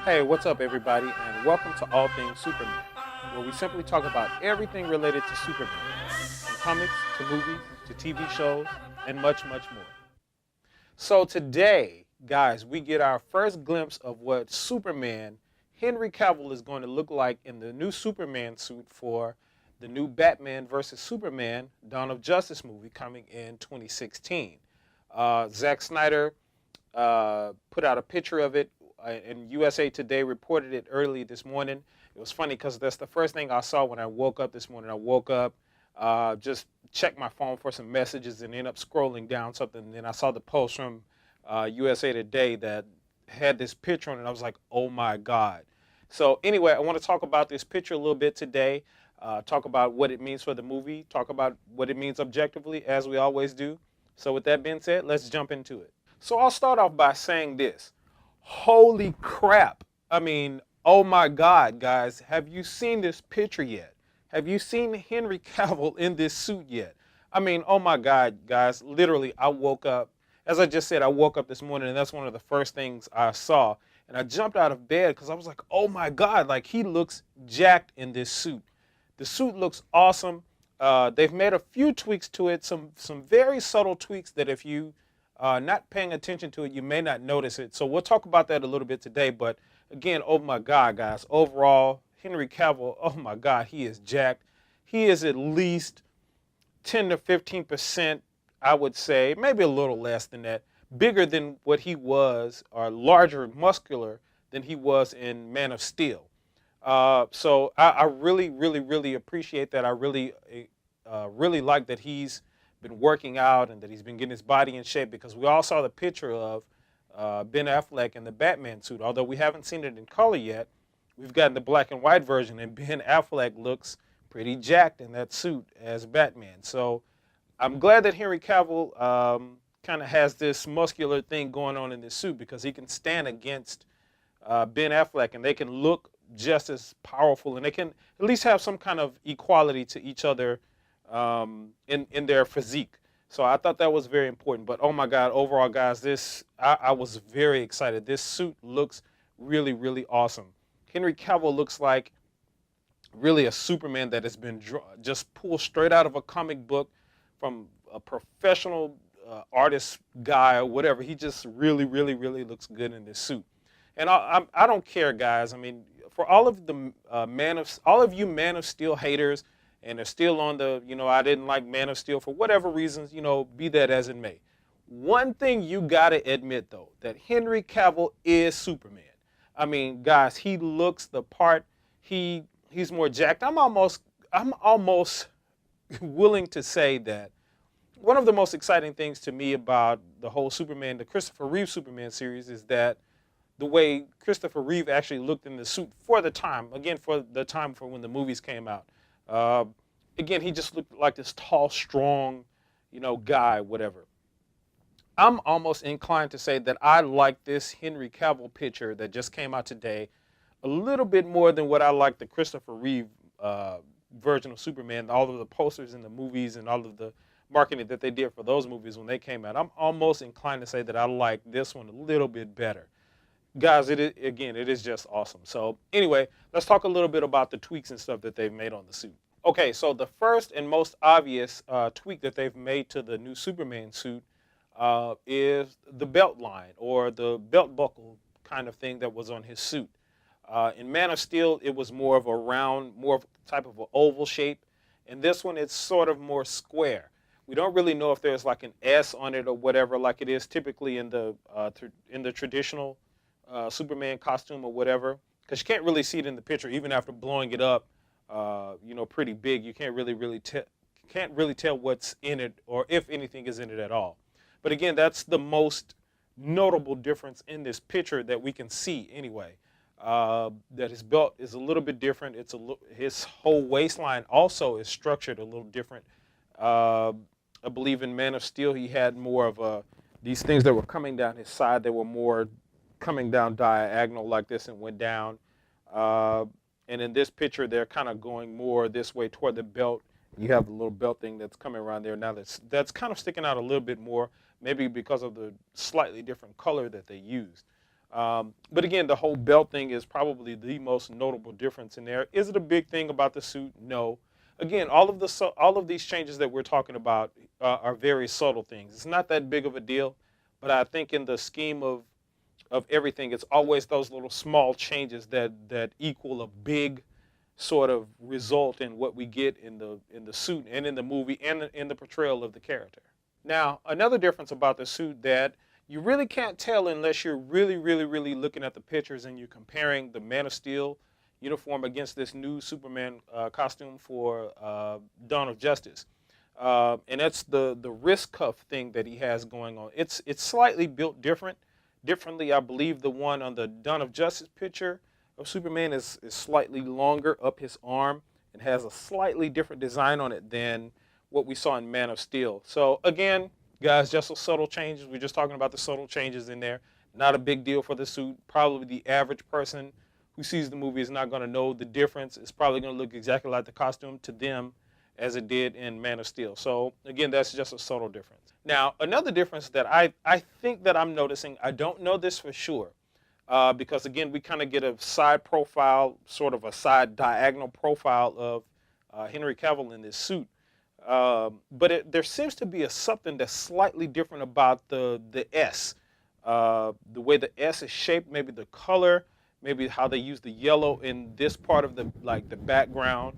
Hey, what's up, everybody, and welcome to All Things Superman, where we simply talk about everything related to Superman, from comics to movies to TV shows, and much, much more. So, today, guys, we get our first glimpse of what Superman, Henry Cavill, is going to look like in the new Superman suit for the new Batman versus Superman Dawn of Justice movie coming in 2016. Zack Snyder put out a picture of it, and USA Today reported it early this morning. It was funny because that's the first thing I saw when I woke up this morning. I woke up, just checked my phone for some messages, and ended up scrolling down something. And then I saw the post from USA Today that had this picture on it. And I was like, oh my God. So anyway, I want to talk about this picture a little bit today. Talk about what it means for the movie. Talk about what it means objectively, as we always do. So with that being said, let's jump into it. So I'll start off by saying this. Holy crap. I mean, oh my God, guys. Have you seen this picture yet? Have you seen Henry Cavill in this suit yet? I mean, oh my God, guys. Literally, I woke up. As I just said, I woke up this morning, and that's one of the first things I saw. And I jumped out of bed because I was like, oh my God, like he looks jacked in this suit. The suit looks awesome. They've made a few tweaks to it, some very subtle tweaks that if you not paying attention to it, you may not notice it. So we'll talk about that a little bit today. But again, oh my God, guys, overall, Henry Cavill, oh my God, he is jacked. He is at least 10 to 15%, I would say, maybe a little less than that, bigger than what he was, or larger, muscular than he was in Man of Steel. So I really, really, really appreciate that. I really like that he's been working out and that he's been getting his body in shape because we all saw the picture of Ben Affleck in the Batman suit. Although we haven't seen it in color yet, we've gotten the black and white version, and Ben Affleck looks pretty jacked in that suit as Batman. So I'm glad that Henry Cavill kind of has this muscular thing going on in this suit because he can stand against Ben Affleck and they can look just as powerful and they can at least have some kind of equality to each other in their physique. So I thought that was very important. But oh my God, overall, guys, I was very excited. This suit looks really, really awesome. Henry Cavill looks like really a Superman that has been just pulled straight out of a comic book from a professional artist guy or whatever. He just really, really, really looks good in this suit. And I don't care, guys. I mean, for all of the all of you Man of Steel haters, and are still on the, I didn't like Man of Steel for whatever reasons, be that as it may. One thing you gotta admit though, that Henry Cavill is Superman. I mean, guys, he looks the part. He's more jacked. I'm almost willing to say that one of the most exciting things to me about the whole Superman, the Christopher Reeve Superman series, is that the way Christopher Reeve actually looked in the suit for the time, again, for the time for when the movies came out. Uh, Again, he just looked like this tall, strong, guy, whatever. I'm almost inclined to say that I like this Henry Cavill picture that just came out today a little bit more than what I like the Christopher Reeve version of Superman, all of the posters in the movies and all of the marketing that they did for those movies when they came out. I'm almost inclined to say that I like this one a little bit better. Guys, it is just awesome. So anyway, let's talk a little bit about the tweaks and stuff that they've made on the suit. Okay, so the first and most obvious tweak that they've made to the new Superman suit is the belt line or the belt buckle kind of thing that was on his suit. In Man of Steel, it was more of a round, more of a type of an oval shape. In this one, it's sort of more square. We don't really know if there's like an S on it or whatever, like it is typically in the traditional Superman costume or whatever, because you can't really see it in the picture, even after blowing it up, pretty big. You can't really tell what's in it or if anything is in it at all. But again, that's the most notable difference in this picture that we can see anyway. That his belt is a little bit different. His whole waistline also is structured a little different. I believe in Man of Steel he had more of these things that were coming down his side. They were more coming down diagonal like this and went down. And in this picture, they're kind of going more this way toward the belt. You have the little belt thing that's coming around there now. That's kind of sticking out a little bit more, maybe because of the slightly different color that they used. But again, the whole belt thing is probably the most notable difference in there. Is it a big thing about the suit? No. Again, all of these changes that we're talking about are very subtle things. It's not that big of a deal, but I think in the scheme of everything, it's always those little small changes that equal a big sort of result in what we get in the suit and in the movie and in the portrayal of the character. Now, another difference about the suit that you really can't tell unless you're really, really, really looking at the pictures and you're comparing the Man of Steel uniform against this new Superman costume for Dawn of Justice. And that's the wrist cuff thing that he has going on. It's slightly built differently. I believe the one on the Dawn of Justice picture of Superman is slightly longer up his arm and has a slightly different design on it than what we saw in Man of Steel. So again, guys, just some subtle changes. We're just talking about the subtle changes in there. Not a big deal for the suit. Probably the average person who sees the movie is not going to know the difference. It's probably going to look exactly like the costume to them as it did in Man of Steel. So again, that's just a subtle difference. Now, another difference that I think that I'm noticing, I don't know this for sure, because again, we kind of get a side profile, sort of a side diagonal profile of Henry Cavill in this suit. But there seems to be something that's slightly different about the S. The way the S is shaped, maybe the color, maybe how they use the yellow in this part of the background.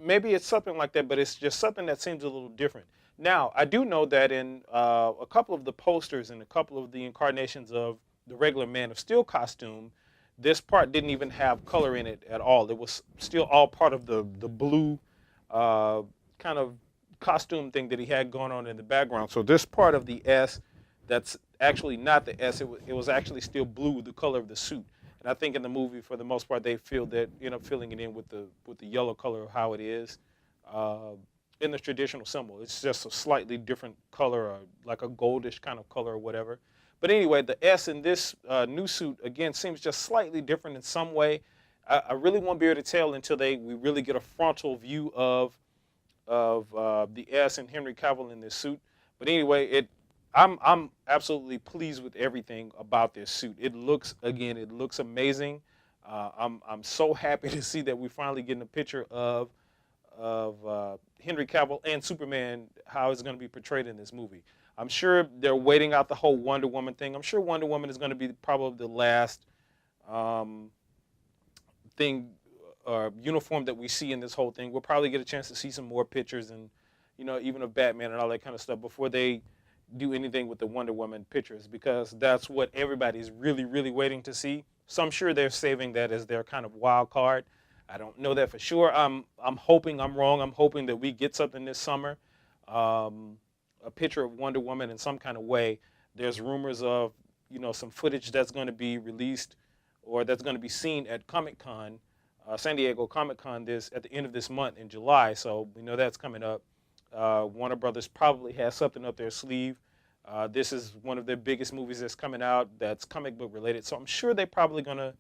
Maybe it's something like that, but it's just something that seems a little different. Now, I do know that in a couple of the posters and a couple of the incarnations of the regular Man of Steel costume, this part didn't even have color in it at all. It was still all part of the blue kind of costume thing that he had going on in the background. So this part of the S, that's actually not the S. It was actually still blue, the color of the suit. And I think in the movie, for the most part, they end up filling it in with the yellow color of how it is in the traditional symbol. It's just a slightly different color, or like a goldish kind of color or whatever. But anyway, the S in this new suit, again, seems just slightly different in some way. I really won't be able to tell until we really get a frontal view of the S and Henry Cavill in this suit. But anyway, I'm absolutely pleased with everything about this suit. It looks amazing. I'm so happy to see that we're finally getting a picture of Henry Cavill and Superman, how it's going to be portrayed in this movie. I'm sure they're waiting out the whole Wonder Woman thing. I'm sure Wonder Woman is going to be probably the last uniform that we see in this whole thing. We'll probably get a chance to see some more pictures and, even of Batman and all that kind of stuff before they do anything with the Wonder Woman pictures, because that's what everybody's really, really waiting to see. So I'm sure they're saving that as their kind of wild card. I don't know that for sure. I'm hoping I'm wrong. I'm hoping that we get something this summer, a picture of Wonder Woman in some kind of way. There's rumors of, some footage that's going to be released or that's going to be seen at Comic-Con, San Diego Comic-Con at the end of this month in July. So we know that's coming up. Warner Brothers probably has something up their sleeve. This is one of their biggest movies that's coming out that's comic book related. So I'm sure they're probably going to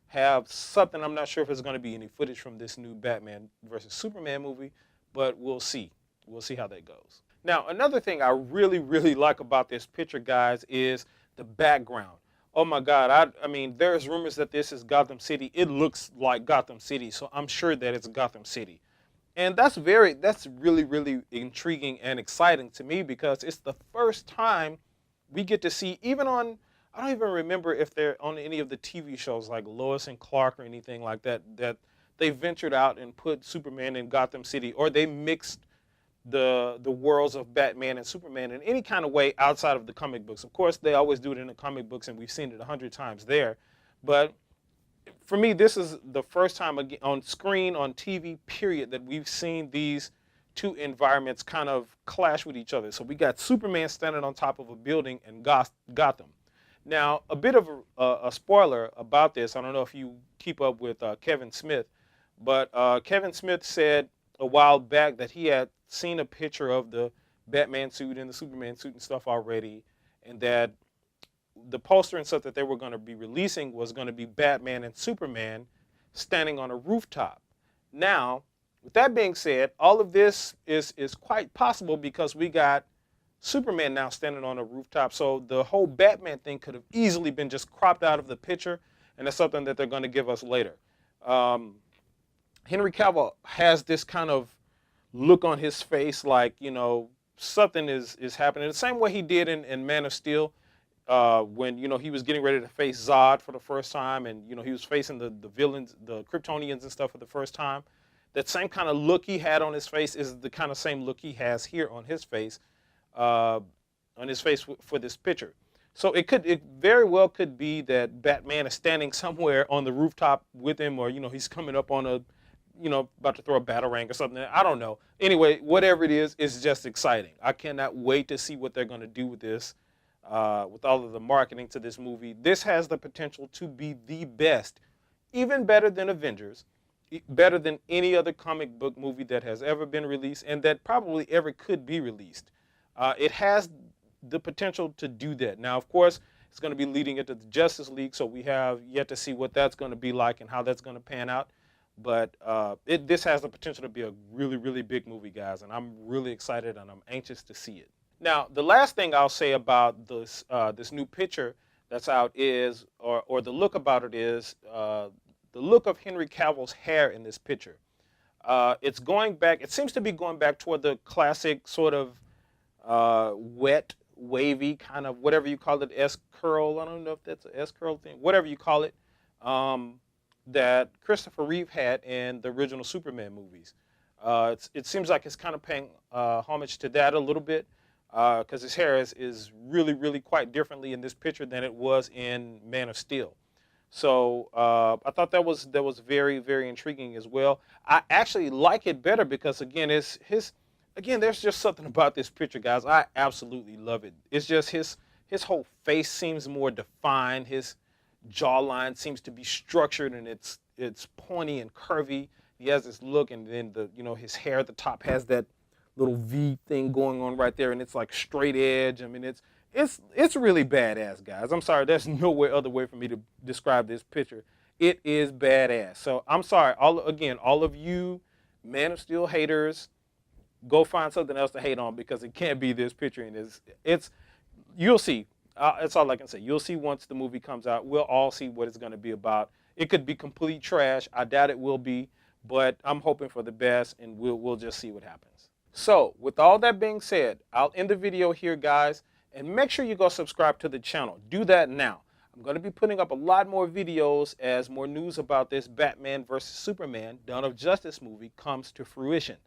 have something. I'm not sure if it's going to be any footage from this new Batman versus Superman movie, but we'll see. We'll see how that goes. Now, another thing I really, really like about this picture, guys, is the background. Oh my God, I mean, there's rumors that this is Gotham City. It looks like Gotham City, so I'm sure that it's Gotham City. And that's really, really intriguing and exciting to me, because it's the first time we get to see, I don't even remember if they're on any of the TV shows like Lois and Clark or anything like that, that they ventured out and put Superman in Gotham City, or they mixed the worlds of Batman and Superman in any kind of way outside of the comic books. Of course, they always do it in the comic books, and we've seen it 100 times there. But for me, this is the first time on screen, on TV, period, that we've seen these two environments kind of clash with each other. So we got Superman standing on top of a building in Gotham. Now, a bit of a spoiler about this. I don't know if you keep up with Kevin Smith, but Kevin Smith said a while back that he had seen a picture of the Batman suit and the Superman suit and stuff already, and that the poster and stuff that they were going to be releasing was going to be Batman and Superman standing on a rooftop. Now, with that being said, all of this is quite possible because we got Superman now standing on a rooftop. So the whole Batman thing could have easily been just cropped out of the picture, and that's something that they're going to give us later. Henry Cavill has this kind of look on his face like, something is happening. The same way he did in Man of Steel when, he was getting ready to face Zod for the first time, and, he was facing the villains, the Kryptonians and stuff for the first time. That same kind of look he had on his face is the kind of same look he has here on his face for this picture. So it very well could be that Batman is standing somewhere on the rooftop with him, or, he's coming up on a, about to throw a batarang or something. I don't know. Anyway, whatever it is, it's just exciting. I cannot wait to see what they're going to do with this, with all of the marketing to this movie. This has the potential to be the best, even better than Avengers, better than any other comic book movie that has ever been released and that probably ever could be released. It has the potential to do that. Now, of course, it's going to be leading into the Justice League, so we have yet to see what that's going to be like and how that's going to pan out. But this has the potential to be a really, really big movie, guys, and I'm really excited and I'm anxious to see it. Now, the last thing I'll say about this this new picture that's out is, or the look about it is, the look of Henry Cavill's hair in this picture. It's going back, it seems to be going back toward the classic sort of wet, wavy kind of, whatever you call it, S-curl. I don't know if that's an S-curl thing, whatever you call it, that Christopher Reeve had in the original Superman movies. It seems like it's kind of paying homage to that a little bit, because his hair is really, really quite differently in this picture than it was in Man of Steel. So I thought that was very, very intriguing as well. I actually like it better because, again, there's just something about this picture, guys. I absolutely love it. It's just his whole face seems more defined. His jawline seems to be structured, and it's pointy and curvy. He has this look, and then his hair at the top has that little V thing going on right there, and it's like straight edge. I mean, it's really badass, guys. I'm sorry, there's no other way for me to describe this picture. It is badass. So I'm sorry, all of you Man of Steel haters, go find something else to hate on, because it can't be this picture. And you'll see. That's all I can say. You'll see once the movie comes out. We'll all see what it's going to be about. It could be complete trash. I doubt it will be, but I'm hoping for the best, and we'll just see what happens. So with all that being said, I'll end the video here, guys. And make sure you go subscribe to the channel. Do that now. I'm going to be putting up a lot more videos as more news about this Batman versus Superman Dawn of Justice movie comes to fruition.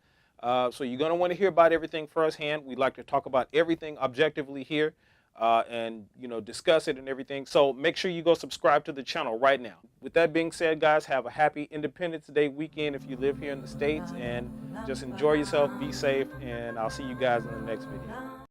So you're going to want to hear about everything firsthand. We like to talk about everything objectively here and discuss it and everything. So make sure you go subscribe to the channel right now. With that being said, guys, have a happy Independence Day weekend if you live here in the States, and just enjoy yourself, be safe, and I'll see you guys in the next video.